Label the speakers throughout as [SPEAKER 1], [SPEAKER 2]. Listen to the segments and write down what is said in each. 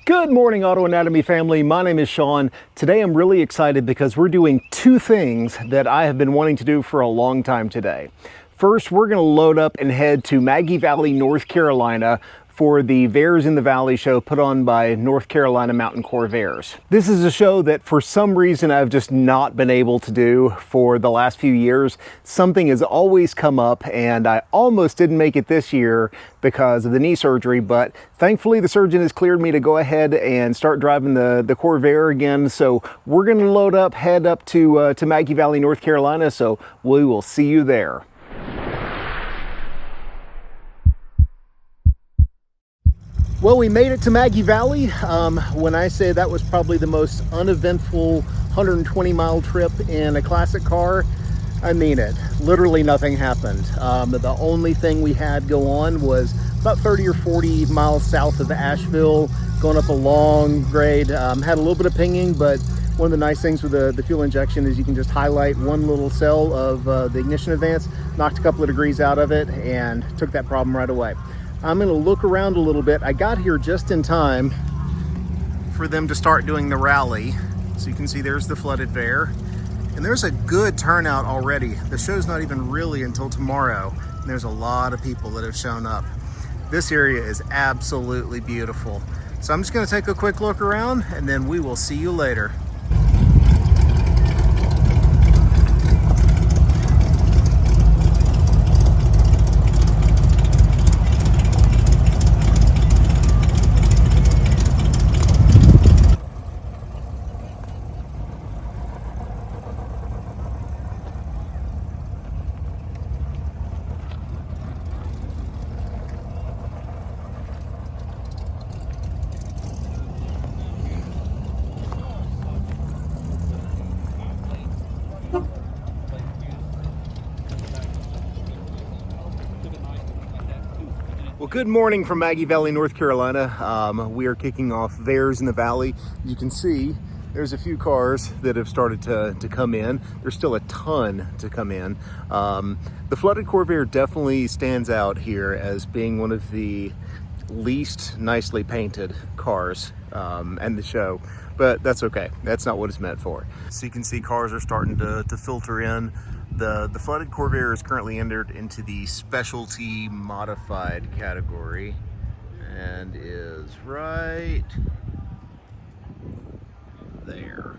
[SPEAKER 1] Good morning, Auto Anatomy family. My name is Sean. Today I'm really excited because we're doing two things that I have been wanting to do for a long time today. First, we're going to load up and head to Maggie Valley, North Carolina for the Vairs in the Valley show put on by North Carolina Mountain Corvairs. This is a show that for some reason I've just not been able to do for the last few years. Something has always come up and I almost didn't make it this year because of the knee surgery, but thankfully the surgeon has cleared me to go ahead and start driving the Corvair again. So we're gonna load up, head up to Maggie Valley, North Carolina. So we will see you there. Well, we made it to Maggie Valley. When I say that was probably the most uneventful 120-mile trip in a classic car, I mean it. Literally nothing happened. The only thing we had go on was about 30 or 40 miles south of Asheville, going up a long grade. Had a little bit of pinging, but one of the nice things with the fuel injection is you can just highlight one little cell of the ignition advance, knocked a couple of degrees out of it, and took that problem right away. I'm going to look around a little bit. I got here just in time for them to start doing the rally. So you can see there's the flooded Vair. And there's a good turnout already. The show's not even really until tomorrow. And there's a lot of people that have shown up. This area is absolutely beautiful. So I'm just going to take a quick look around and then we will see you later. Well, good morning from Maggie Valley, North Carolina. We are kicking off Vairs in the Valley. You can see there's a few cars that have started to come in. There's still a ton to come in. The flooded Corvair definitely stands out here as being one of the least nicely painted cars and the show, but that's okay. That's not what it's meant for. So you can see cars are starting to filter in. The flooded Corvair is currently entered into the specialty modified category and is right there.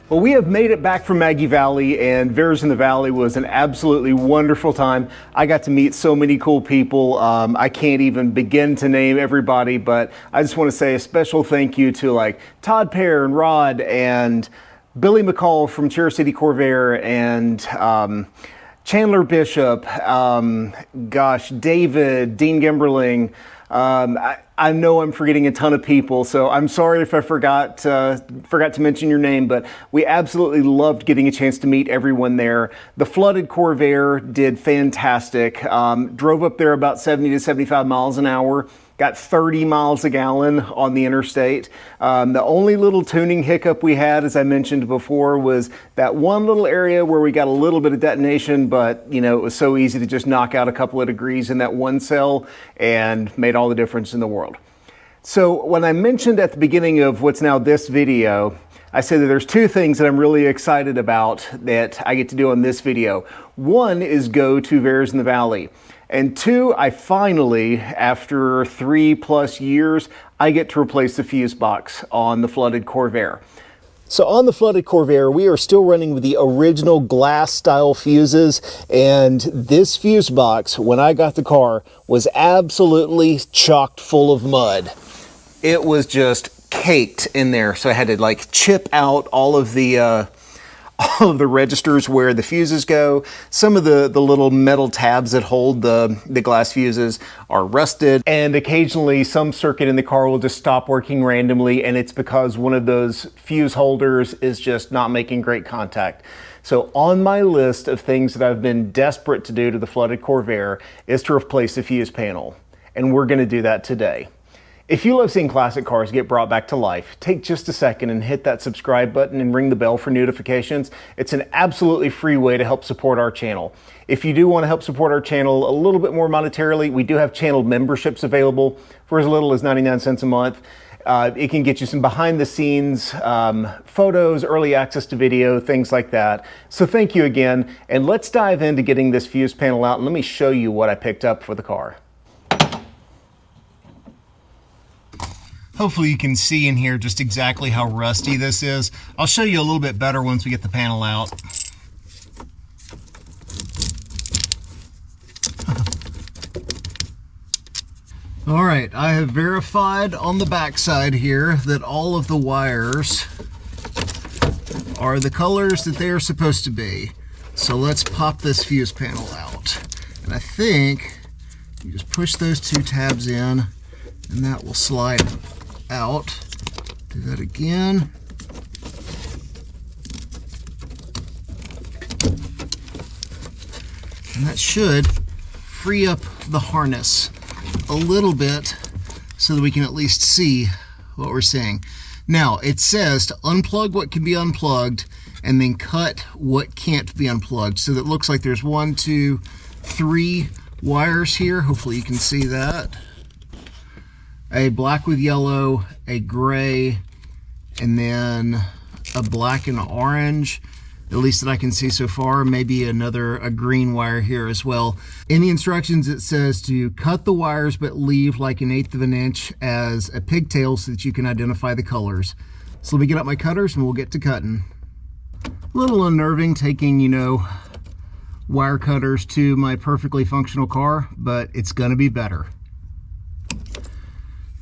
[SPEAKER 1] Well, we have made it back from Maggie Valley, and Vairs in the Valley was an absolutely wonderful time. I got to meet so many cool people. I can't even begin to name everybody, but I just want to say a special thank you to like Todd Pear and Rod and Billy McCall from Cherry City Corvair and Chandler Bishop, gosh, David, Dean Gimberling. I know I'm forgetting a ton of people, so I'm sorry if I forgot to mention your name, but we absolutely loved getting a chance to meet everyone there. The flooded Corvair did fantastic. Drove up there about 70 to 75 miles an hour. Got 30 miles a gallon on the interstate. The only little tuning hiccup we had, as I mentioned before, was that one little area where we got a little bit of detonation, but you know, it was so easy to just knock out a couple of degrees in that one cell and made all the difference in the world. So when I mentioned at the beginning of what's now this video, I said that there's two things that I'm really excited about that I get to do on this video. One is go to Vairs in the Valley. And two, I finally, after 3+ years, I get to replace the fuse box on the flooded Corvair. So on the flooded Corvair, we are still running with the original glass style fuses, and this fuse box, when I got the car, was absolutely chocked full of mud. It was just caked in there, so I had to like chip out all of the registers where the fuses go. Some of the little metal tabs that hold the glass fuses are rusted, and occasionally some circuit in the car will just stop working randomly, and it's because one of those fuse holders is just not making great contact. So on my list of things that I've been desperate to do to the flooded Corvair is to replace the fuse panel, and we're going to do that today. If you love seeing classic cars get brought back to life, take just a second and hit that subscribe button and ring the bell for notifications. It's an absolutely free way to help support our channel. If you do want to help support our channel a little bit more monetarily, we do have channel memberships available for as little as 99 cents a month. It can get you some behind the scenes photos, early access to video, things like that. So thank you again, and let's dive into getting this fuse panel out, and let me show you what I picked up for the car. Hopefully you can see in here just exactly how rusty this is. I'll show you a little bit better once we get the panel out. All right, I have verified on the back side here that all of the wires are the colors that they are supposed to be. So let's pop this fuse panel out. And I think you just push those two tabs in and that will slide out. Do that again. And that should free up the harness a little bit so that we can at least see what we're seeing. Now, it says to unplug what can be unplugged and then cut what can't be unplugged. So that looks like there's 1, 2, 3 wires here. Hopefully you can see that. A black with yellow, a gray, and then a black and orange, at least that I can see so far. Maybe a green wire here as well. In the instructions it says to cut the wires but leave like 1/8 of an inch as a pigtail so that you can identify the colors. So let me get out my cutters and we'll get to cutting. A little unnerving taking, you know, wire cutters to my perfectly functional car, but it's gonna be better.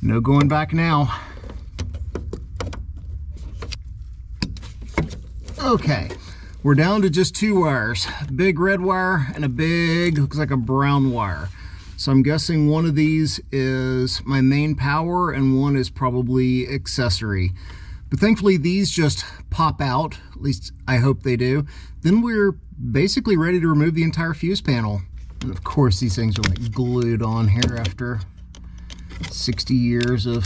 [SPEAKER 1] No going back now. Okay, we're down to just 2 wires. A big red wire and a big, looks like a brown wire. So I'm guessing one of these is my main power and one is probably accessory. But thankfully these just pop out, at least I hope they do. Then we're basically ready to remove the entire fuse panel. And of course these things are like glued on here after 60 years of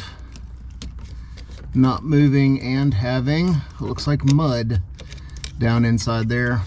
[SPEAKER 1] not moving and having, it looks like mud down inside there.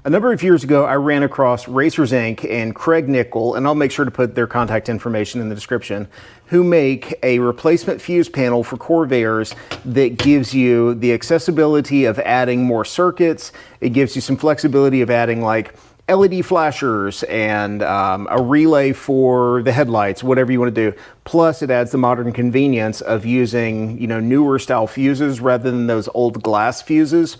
[SPEAKER 1] A number of years ago, I ran across Racers Inc. and Craig Nicol, and I'll make sure to put their contact information in the description, who make a replacement fuse panel for Corvairs that gives you the accessibility of adding more circuits. It gives you some flexibility of adding like LED flashers and a relay for the headlights, whatever you want to do. Plus, it adds the modern convenience of using, you know, newer style fuses rather than those old glass fuses.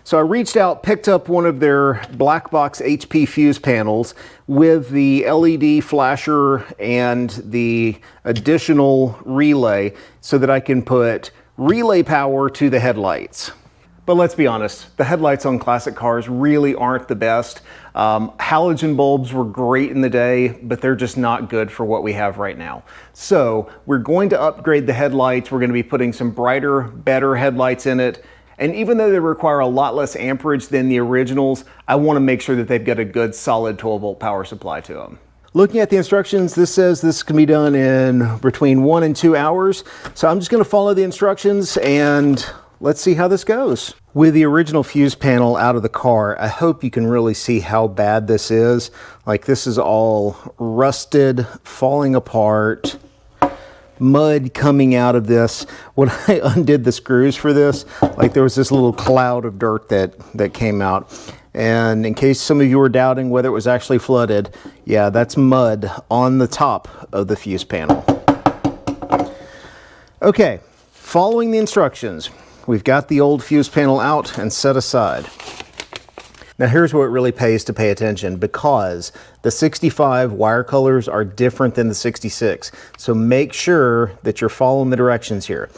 [SPEAKER 1] So I reached out, picked up one of their black box HP fuse panels with the LED flasher and the additional relay so that I can put relay power to the headlights. But let's be honest, the headlights on classic cars really aren't the best. Halogen bulbs were great in the day, but they're just not good for what we have right now. So we're going to upgrade the headlights. We're going to be putting some brighter, better headlights in it. And even though they require a lot less amperage than the originals, I want to make sure that they've got a good solid 12 volt power supply to them. Looking at the instructions, this says this can be done in between 1 and 2 hours. So I'm just going to follow the instructions and let's see how this goes. With the original fuse panel out of the car, I hope you can really see how bad this is. Like, this is all rusted, falling apart, mud coming out of this. When I undid the screws for this, like, there was this little cloud of dirt that came out. And in case some of you were doubting whether it was actually flooded, yeah, that's mud on the top of the fuse panel. Okay, following the instructions. We've got the old fuse panel out and set aside. Now here's where it really pays to pay attention, because the 65 wire colors are different than the 66. So make sure that you're following the directions here.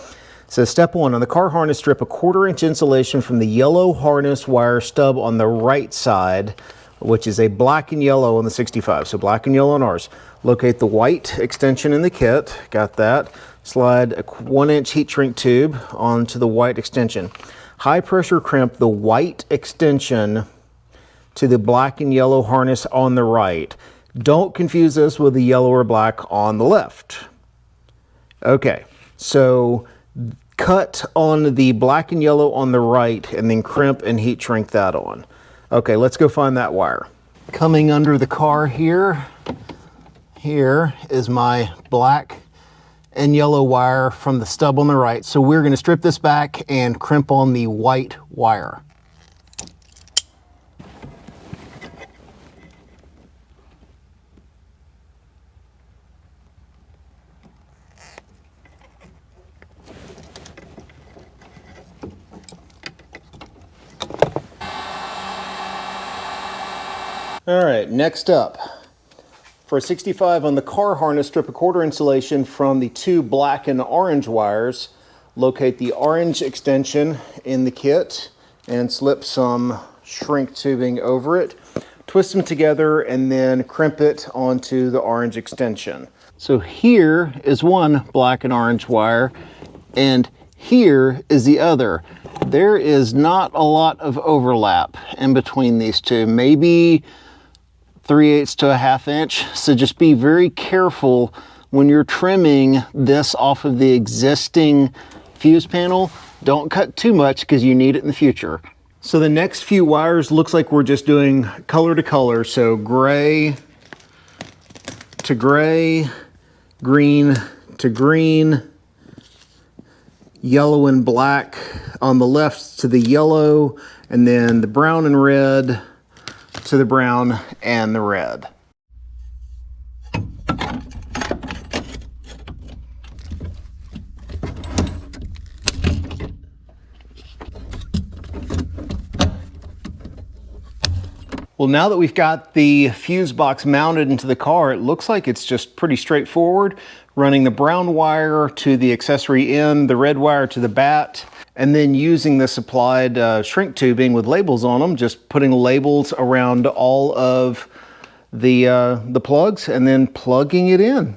[SPEAKER 1] So step 1, on the car harness, strip a 1/4 inch insulation from the yellow harness wire stub on the right side, which is a black and yellow on the 65. So black and yellow on ours. Locate the white extension in the kit. Got that. Slide a 1 inch heat shrink tube onto the white extension. High pressure crimp the white extension to the black and yellow harness on the right. Don't confuse this with the yellow or black on the left. Okay, so cut on the black and yellow on the right and then crimp and heat shrink that on. Okay, let's go find that wire. Coming under the car here is my black and yellow wire from the stub on the right. So we're going to strip this back and crimp on the white wire. All right, next up. For a 65 on the car harness, strip a 1/4 insulation from the 2 black and orange wires. Locate the orange extension in the kit and slip some shrink tubing over it. Twist them together and then crimp it onto the orange extension. So here is one black and orange wire, and here is the other. There is not a lot of overlap in between these two, maybe 3/8 to a 1/2 inch. So just be very careful when you're trimming this off of the existing fuse panel. Don't cut too much because you need it in the future. So the next few wires looks like we're just doing color to color. So gray to gray, green to green, yellow and black on the left to the yellow, and then the brown and red to the brown and the red. Well, now that we've got the fuse box mounted into the car, it looks like it's just pretty straightforward. Running the brown wire to the accessory end, the red wire to the bat, and then using the supplied shrink tubing with labels on them, just putting labels around all of the plugs and then plugging it in.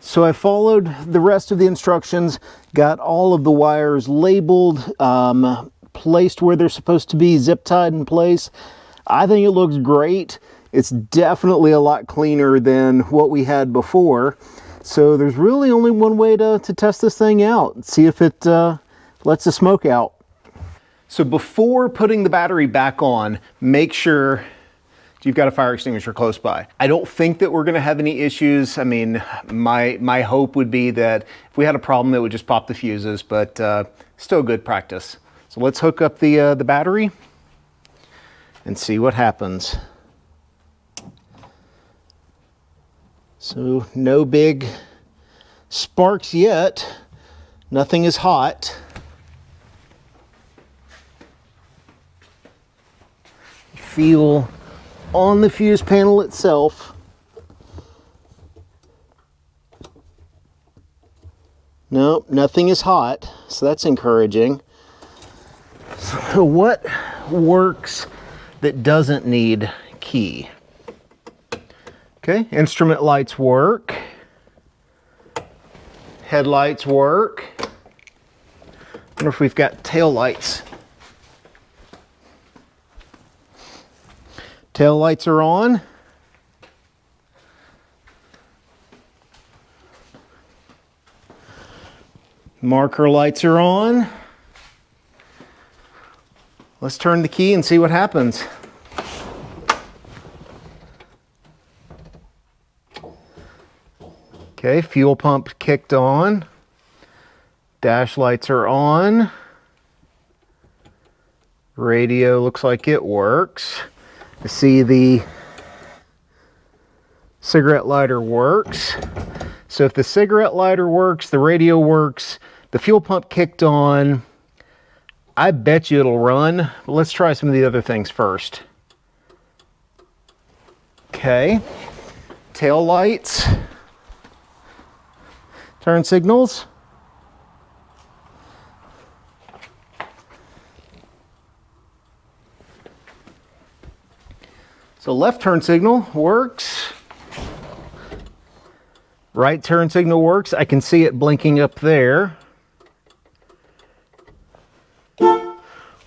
[SPEAKER 1] So I followed the rest of the instructions, got all of the wires labeled, placed where they're supposed to be, zip tied in place. I think it looks great. It's definitely a lot cleaner than what we had before. So there's really only one way to test this thing out, see if it lets the smoke out. So before putting the battery back on, make sure you've got a fire extinguisher close by. I don't think that we're gonna have any issues. I mean, my hope would be that if we had a problem, it would just pop the fuses, but still good practice. So let's hook up the battery and see what happens. So no big sparks yet. Nothing is hot. Feel on the fuse panel itself. Nope, nothing is hot. so that's encouraging. So what works that doesn't need key? Okay, instrument lights work. Headlights work. I wonder if we've got tail lights. Tail lights are on. Marker lights are on. Let's turn the key and see what happens. Okay, fuel pump kicked on. Dash lights are on. Radio looks like it works. I see the cigarette lighter works. So if the cigarette lighter works, the radio works, the fuel pump kicked on, I bet you it'll run. But let's try some of the other things first. Okay, tail lights. Turn signals. So left turn signal works. Right turn signal works. I can see it blinking up there.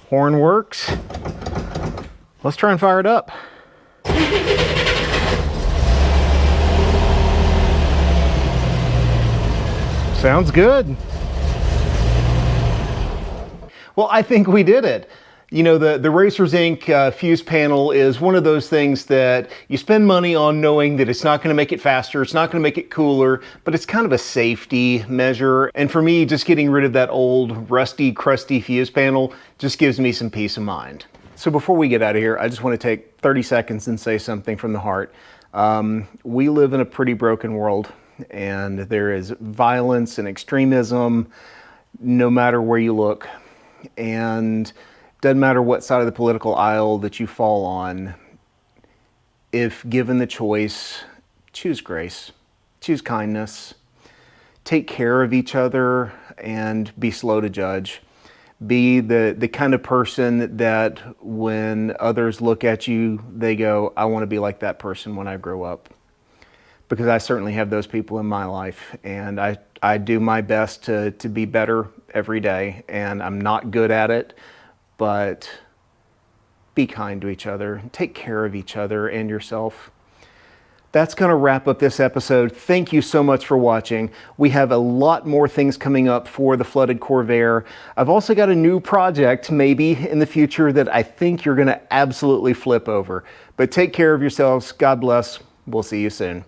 [SPEAKER 1] Horn works. Let's try and fire it up. Sounds good. Well, I think we did it. You know, the Racers Inc. Fuse panel is one of those things that you spend money on knowing that it's not going to make it faster, it's not going to make it cooler, but it's kind of a safety measure. And for me, just getting rid of that old rusty, crusty fuse panel just gives me some peace of mind. So before we get out of here, I just want to take 30 seconds and say something from the heart. We live in a pretty broken world, and there is violence and extremism no matter where you look. And doesn't matter what side of the political aisle that you fall on, if given the choice, choose grace, choose kindness, take care of each other, and be slow to judge. Be the kind of person that when others look at you, they go, I want to be like that person when I grow up. Because I certainly have those people in my life, and I do my best to be better every day, and I'm not good at it, but be kind to each other, take care of each other and yourself. That's going to wrap up this episode. Thank you so much for watching. We have a lot more things coming up for the flooded Corvair. I've also got a new project maybe in the future that I think you're going to absolutely flip over. But take care of yourselves. God bless. We'll see you soon.